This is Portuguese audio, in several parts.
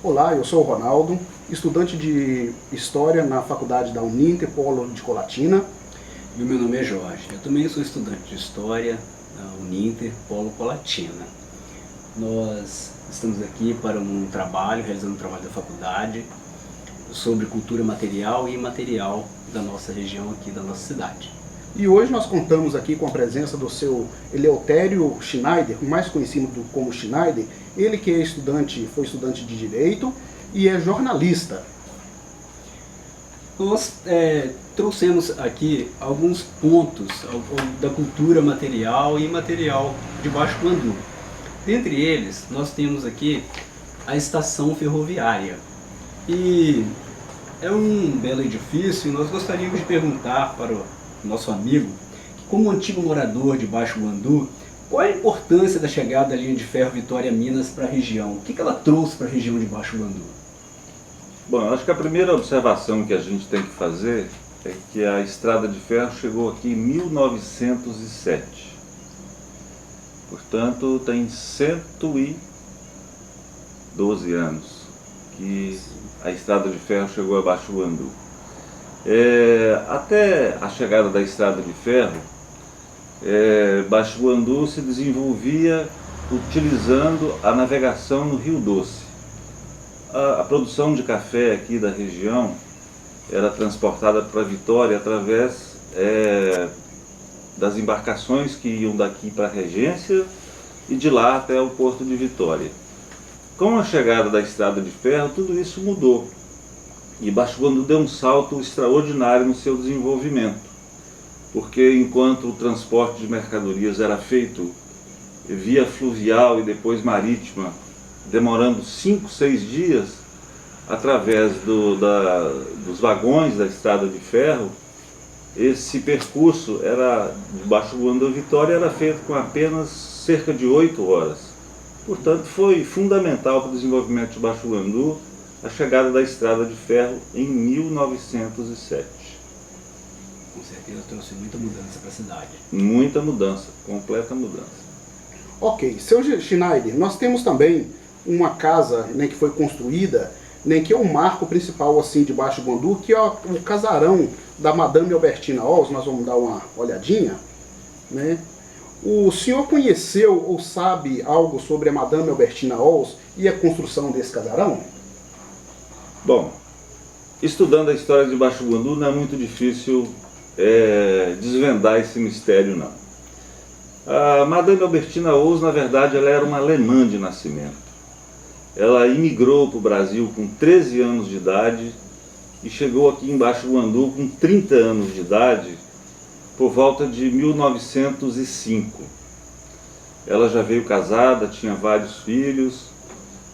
Olá, eu sou o Ronaldo, estudante de História na faculdade da Uninter, Polo de Colatina. E o meu nome é Jorge, eu também sou estudante de História da Uninter, Polo Colatina. Nós estamos aqui para realizando um trabalho da faculdade sobre cultura material e imaterial da nossa região aqui, da nossa cidade. E hoje nós contamos aqui com a presença do seu Eleutério Schneider, mais conhecido como Schneider, ele que foi estudante de Direito e é jornalista. Nós trouxemos aqui alguns pontos da cultura material e imaterial de Baixo Guandu. Dentre eles, nós temos aqui a estação ferroviária. E é um belo edifício e nós gostaríamos de perguntar para o nosso amigo, que como antigo morador de Baixo Guandu, qual é a importância da chegada da linha de ferro Vitória-Minas para a região? O que ela trouxe para a região de Baixo Guandu? Bom, eu acho que a primeira observação que a gente tem que fazer é que a estrada de ferro chegou aqui em 1907. Portanto, tem 112 anos que a estrada de ferro chegou a Baixo Guandu. Até a chegada da estrada de ferro, Baixo Guandu se desenvolvia utilizando a navegação no Rio Doce. A produção de café aqui da região era transportada para Vitória através das embarcações que iam daqui para a Regência e de lá até o porto de Vitória. Com a chegada da estrada de ferro, tudo isso mudou. E Baixo Guandu deu um salto extraordinário no seu desenvolvimento, porque enquanto o transporte de mercadorias era feito via fluvial e depois marítima, demorando 5, 6 dias, através dos vagões da estrada de ferro, esse percurso de Baixo Guandu a Vitória era feito com apenas cerca de 8 horas. Portanto, foi fundamental para o desenvolvimento de Baixo Guandu a chegada da estrada de ferro em 1907. Com certeza trouxe muita mudança para a cidade. Muita mudança, completa mudança. Ok, seu Schneider, nós temos também uma casa, né, que foi construída, né, que é o marco principal assim, de Baixo Guandu, que é o casarão da Madame Albertina Ols. Nós vamos dar uma olhadinha. Né? O senhor conheceu ou sabe algo sobre a Madame Albertina Ols e a construção desse casarão? Bom, estudando a história de Baixo Guandu não é muito difícil desvendar esse mistério, não. A Madame Albertina Ols, na verdade, ela era uma alemã de nascimento. Ela imigrou para o Brasil com 13 anos de idade e chegou aqui em Baixo Guandu com 30 anos de idade por volta de 1905. Ela já veio casada, tinha vários filhos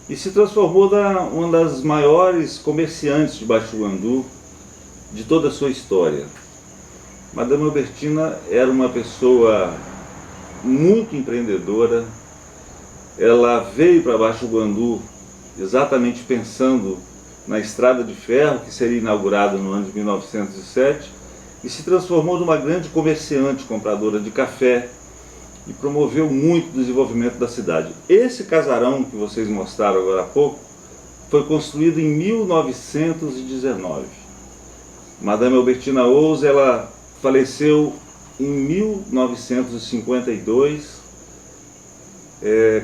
e se transformou uma das maiores comerciantes de Baixo Guandu de toda a sua história. Madame Albertina era uma pessoa muito empreendedora. Ela veio para Baixo Guandu exatamente pensando na estrada de ferro que seria inaugurada no ano de 1907 e se transformou numa grande comerciante, compradora de café e promoveu muito o desenvolvimento da cidade. Esse casarão que vocês mostraram agora há pouco foi construído em 1919. Madame Albertina Ols, ela faleceu em 1952,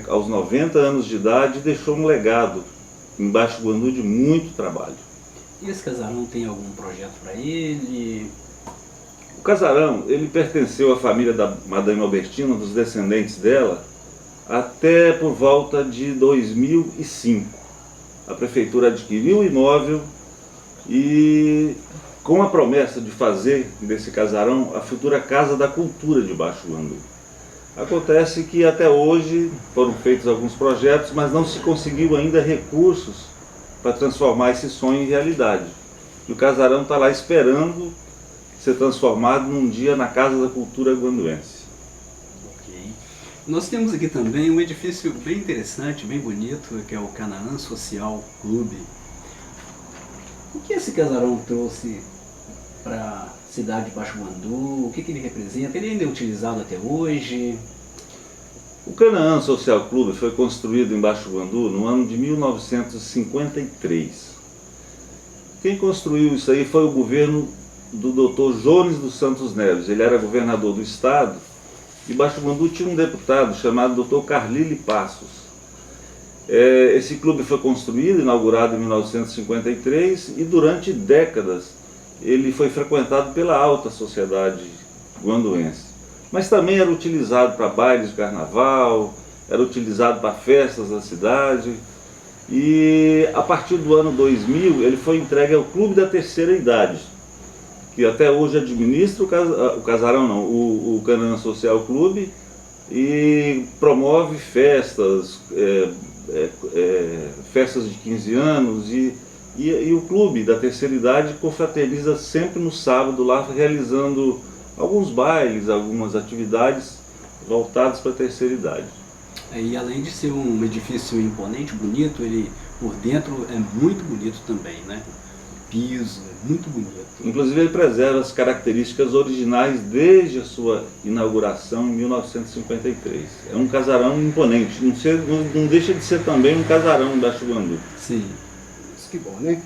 aos 90 anos de idade, deixou um legado em Baixo Guandu de muito trabalho. E esse casarão tem algum projeto para ele? O casarão, ele pertenceu à família da Madame Albertina, dos descendentes dela, até por volta de 2005. A prefeitura adquiriu o imóvel e com a promessa de fazer desse casarão a futura Casa da Cultura de Baixo Guandu. Acontece que até hoje foram feitos alguns projetos, mas não se conseguiu ainda recursos para transformar esse sonho em realidade. E o casarão está lá esperando ser transformado num dia na Casa da Cultura guanduense. Ok. Nós temos aqui também um edifício bem interessante, bem bonito, que é o Canaã Social Clube. O que esse casarão trouxe para a cidade de Baixo Guandu? O que ele representa? Ele ainda é utilizado até hoje? O Canaã Social Clube foi construído em Baixo Guandu no ano de 1953. Quem construiu isso aí foi o governo do Dr. Jones dos Santos Neves. Ele era governador do estado e Baixo Guandu tinha um deputado chamado Dr. Carlile Passos. Esse clube foi construído, inaugurado em 1953 e durante décadas ele foi frequentado pela alta sociedade guanduense. Mas também era utilizado para bailes de carnaval, era utilizado para festas da cidade. E a partir do ano 2000 ele foi entregue ao Clube da Terceira Idade, que até hoje administra o casarão não, o Canaã Social Clube, e promove festas, festas de 15 anos e o Clube da Terceira Idade confraterniza sempre no sábado lá, realizando alguns bailes, algumas atividades voltadas para a terceira idade. E além de ser um edifício imponente, bonito, ele por dentro é muito bonito também, né? O piso é muito bonito. Inclusive ele preserva as características originais desde a sua inauguração em 1953. É um casarão imponente, não deixa de ser também um casarão em Baixo Guandu. Sim. Isso que bom, né?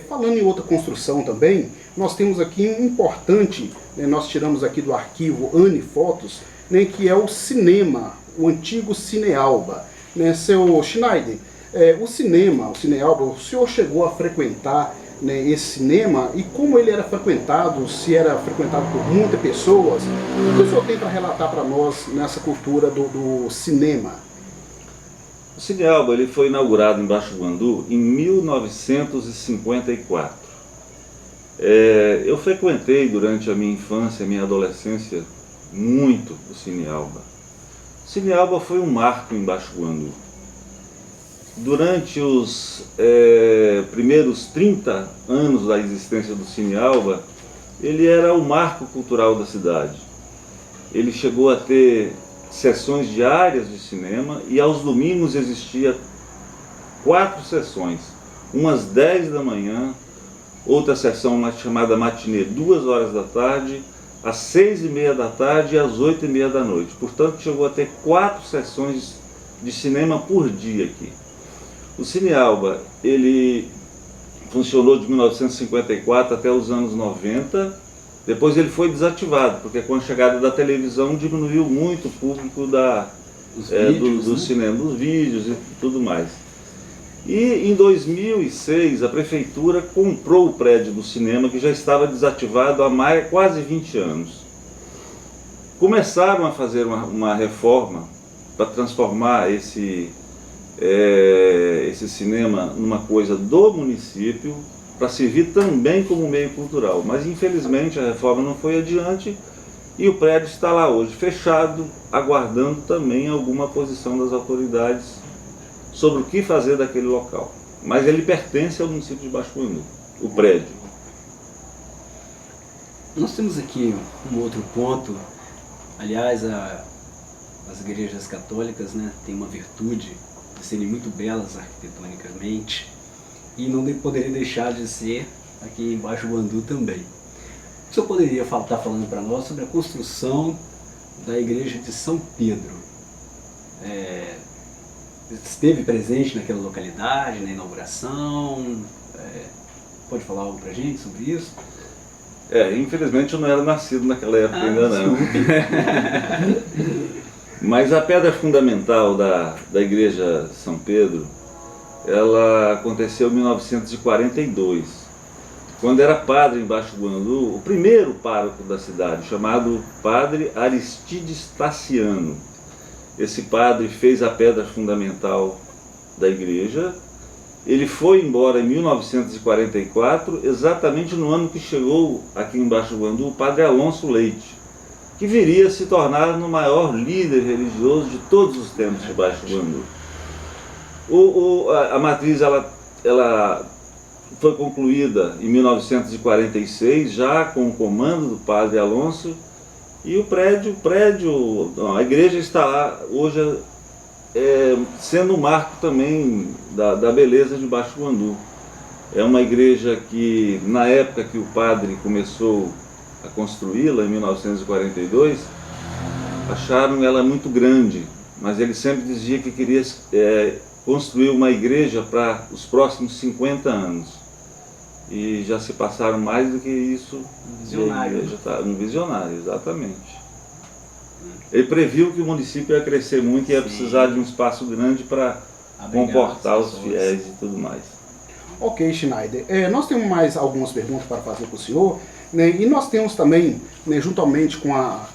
Falando em outra construção também, nós temos aqui um importante, né, nós tiramos aqui do arquivo Anifotos, né, que é o cinema, o antigo Cinealba. Né, seu Schneider, o Cinealba, o senhor chegou a frequentar, né, esse cinema e como ele era frequentado, se era frequentado por muitas pessoas, o que o senhor tem para relatar para nós nessa cultura do cinema? O Cinealba ele foi inaugurado em Baixo Guandu em 1954. Eu frequentei durante a minha infância, a minha adolescência, muito o Cinealba. O Cinealba foi um marco em Baixo Guandu. Durante os primeiros 30 anos da existência do Cinealba, ele era o marco cultural da cidade. Ele chegou a ter sessões diárias de cinema e aos domingos existia 4 sessões, umas 10 da manhã, outra sessão chamada matinê, 2 horas da tarde, às 6h30 da tarde e às 8h30 da noite. Portanto, chegou a ter 4 sessões de cinema por dia aqui. O Cinealba, ele funcionou de 1954 até os anos 90, depois ele foi desativado, porque com a chegada da televisão diminuiu muito o público do cinema, dos vídeos e tudo mais. E em 2006 a prefeitura comprou o prédio do cinema, que já estava desativado há quase 20 anos. Começaram a fazer uma reforma para transformar esse cinema numa coisa do município, para servir também como meio cultural. Mas infelizmente a reforma não foi adiante e o prédio está lá hoje fechado, aguardando também alguma posição das autoridades sobre o que fazer daquele local. Mas ele pertence ao município de Baixo Guandu, o prédio. Nós temos aqui um outro ponto. Aliás, as igrejas católicas, né, têm uma virtude de serem muito belas arquitetonicamente e não poderia deixar de ser aqui em Baixo Guandu também. O senhor poderia estar falando para nós sobre a construção da igreja de São Pedro? Esteve presente naquela localidade, na inauguração? Pode falar algo para a gente sobre isso? Infelizmente eu não era nascido naquela época ainda não. Mas a pedra fundamental da igreja São Pedro, ela aconteceu em 1942, quando era padre em Baixo Guandu, o primeiro pároco da cidade, chamado Padre Aristides Tassiano. Esse padre fez a pedra fundamental da igreja. Ele foi embora em 1944, exatamente no ano que chegou aqui em Baixo Guandu o Padre Alonso Leite, que viria a se tornar o maior líder religioso de todos os tempos de Baixo Guandu. A matriz ela foi concluída em 1946, já com o comando do Padre Alonso, e a igreja está lá hoje sendo um marco também da beleza de Baixo Guandu. É uma igreja que, na época que o padre começou a construí-la, em 1942, acharam ela muito grande, mas ele sempre dizia que queria construir uma igreja para os próximos 50 anos. E já se passaram mais do que isso. Visionário. Um visionário, exatamente. Ele previu que o município ia crescer muito e ia precisar de um espaço grande para comportar os fiéis e tudo mais. Ok, Schneider. Nós temos mais algumas perguntas para fazer para o senhor, né, e nós temos também, né, juntamente com a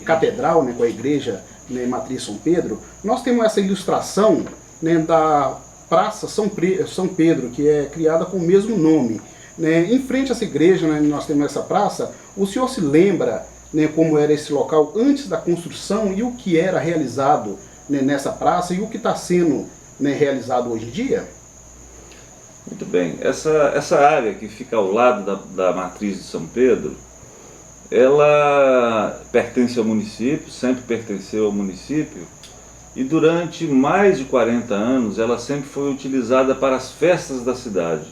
catedral, né, com a igreja, né, Matriz São Pedro, nós temos essa ilustração, né, da Praça São Pedro, que é criada com o mesmo nome. Né. Em frente a essa igreja, né, nós temos essa praça. O senhor se lembra, né, como era esse local antes da construção e o que era realizado, né, nessa praça e o que está sendo, né, realizado hoje em dia? Muito bem. Essa área que fica ao lado da Matriz de São Pedro, ela pertence ao município, sempre pertenceu ao município, e durante mais de 40 anos ela sempre foi utilizada para as festas da cidade.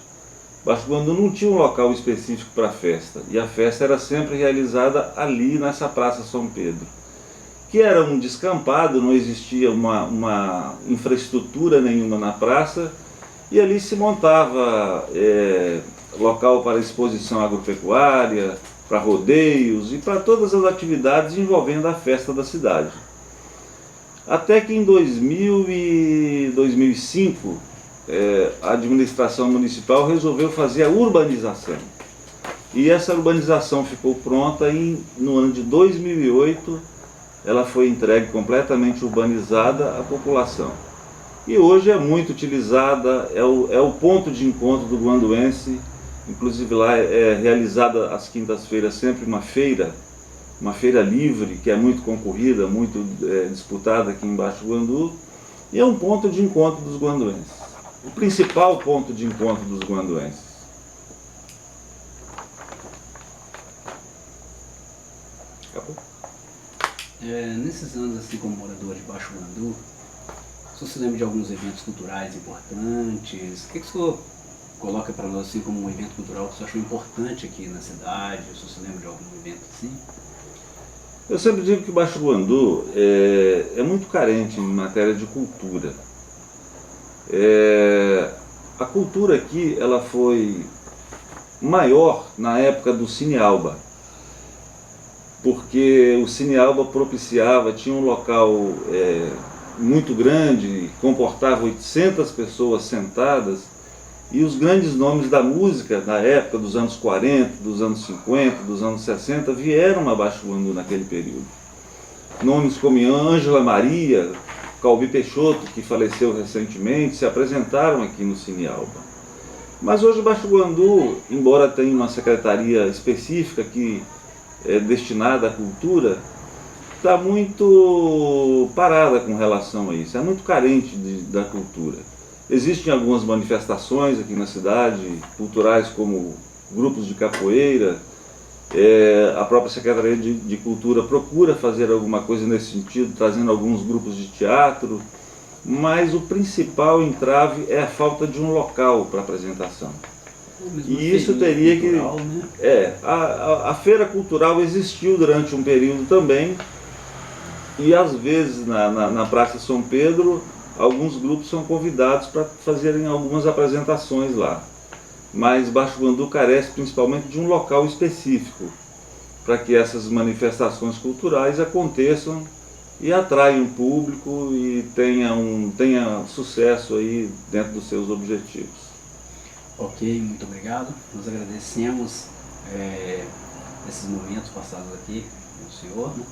Baixo Guandu não tinha um local específico para a festa, e a festa era sempre realizada ali nessa Praça São Pedro, que era um descampado, não existia uma infraestrutura nenhuma na praça, e ali se montava local para exposição agropecuária, para rodeios e para todas as atividades envolvendo a festa da cidade. Até que em 2005, a administração municipal resolveu fazer a urbanização. E essa urbanização ficou pronta e no ano de 2008 ela foi entregue completamente urbanizada à população. E hoje é muito utilizada, é o ponto de encontro do guanduense. Inclusive lá é realizada às quintas-feiras sempre uma feira livre, que é muito concorrida, muito disputada aqui em Baixo Guandu, e é um ponto de encontro dos guanduenses. O principal ponto de encontro dos guanduenses. Acabou? Nesses anos, assim, como morador de Baixo Guandu, o senhor se lembra de alguns eventos culturais importantes? O que o senhor coloca para nós assim como um evento cultural que o senhor achou importante aqui na cidade? O senhor se lembra de algum evento assim? Eu sempre digo que Baixo Guandu é muito carente em matéria de cultura. A cultura aqui ela foi maior na época do Cine Alba, porque o Cine Alba propiciava, tinha um local muito grande, comportava 800 pessoas sentadas, e os grandes nomes da música na época dos anos 40, dos anos 50, dos anos 60 vieram a Baixo Guandu naquele período. Nomes como Ângela Maria, Calbi Peixoto, que faleceu recentemente, se apresentaram aqui no Cine Alba. Mas hoje Baixo Guandu, embora tenha uma secretaria específica que é destinada à cultura, está muito parada com relação a isso, é muito carente da cultura. Existem algumas manifestações aqui na cidade, culturais como grupos de capoeira, a própria Secretaria de Cultura procura fazer alguma coisa nesse sentido, trazendo alguns grupos de teatro, mas o principal entrave é a falta de um local para apresentação. E isso teria que... A feira cultural existiu durante um período também, e às vezes na Praça São Pedro, alguns grupos são convidados para fazerem algumas apresentações lá. Mas Baixo Guandu carece principalmente de um local específico para que essas manifestações culturais aconteçam e atraiam o público e tenha sucesso aí dentro dos seus objetivos. Ok, muito obrigado. Nós agradecemos esses momentos passados aqui com o senhor, né?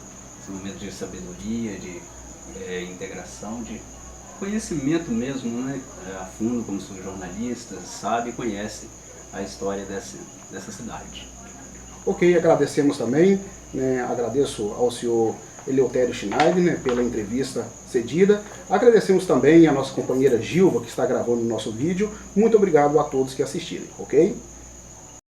Esse momento de sabedoria, de integração, de conhecimento mesmo, né? A fundo, como são jornalistas, sabe e conhece a história dessa cidade. Ok, agradecemos também, né? Agradeço ao senhor Eleutério Schneider, né, pela entrevista cedida. Agradecemos também a nossa companheira Gilva, que está gravando o nosso vídeo. Muito obrigado a todos que assistiram, ok?